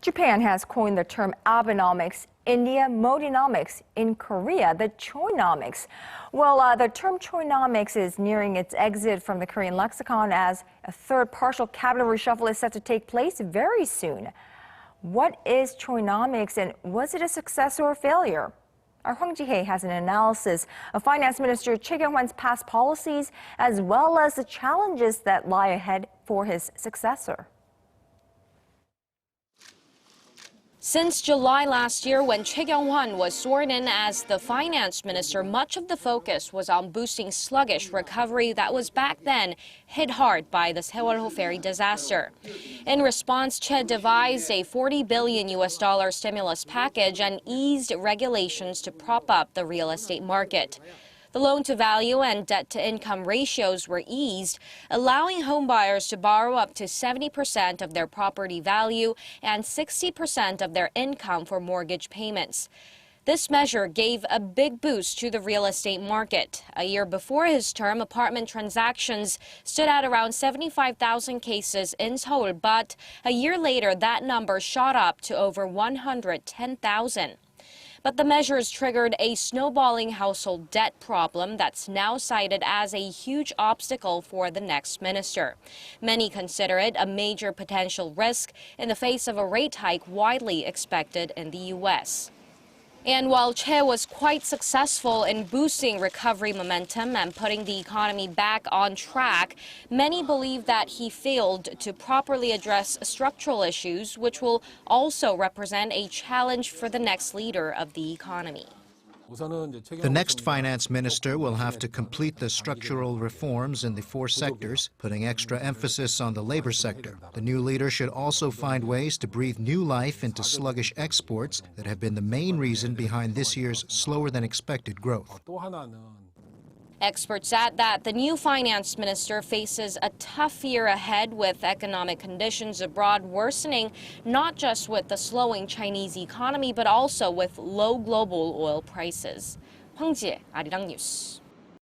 Japan has coined the term Abenomics, India Modinomics, in Korea the Choinomics. Well, the term Choinomics is nearing its exit from the Korean lexicon as a third partial cabinet reshuffle is set to take place very soon. What is Choinomics and was it a success or a failure? Our Hwang Ji-hye has an analysis of Finance Minister Choi Kyung-hwan's past policies as well as the challenges that lie ahead for his successor. Since July last year, when Choi Kyung-hwan was sworn in as the finance minister, much of the focus was on boosting sluggish recovery that was back then hit hard by the Sewol-ho ferry disaster. In response, Choi devised a $40 billion stimulus package and eased regulations to prop up the real estate market. The loan-to-value and debt-to-income ratios were eased, allowing homebuyers to borrow up to 70% of their property value and 60% of their income for mortgage payments. This measure gave a big boost to the real estate market. A year before his term, apartment transactions stood at around 75,000 cases in Seoul, but a year later, that number shot up to over 110,000. But the measures triggered a snowballing household debt problem that's now cited as a huge obstacle for the next minister. Many consider it a major potential risk in the face of a rate hike widely expected in the U.S. And while Choi was quite successful in boosting recovery momentum and putting the economy back on track, many believe that he failed to properly address structural issues, which will also represent a challenge for the next leader of the economy. The next finance minister will have to complete the structural reforms in the four sectors, putting extra emphasis on the labor sector. The new leader should also find ways to breathe new life into sluggish exports that have been the main reason behind this year's slower-than-expected growth. Experts add that the new finance minister faces a tough year ahead with economic conditions abroad worsening, not just with the slowing Chinese economy, but also with low global oil prices. Hwang Ji-hye, Arirang News.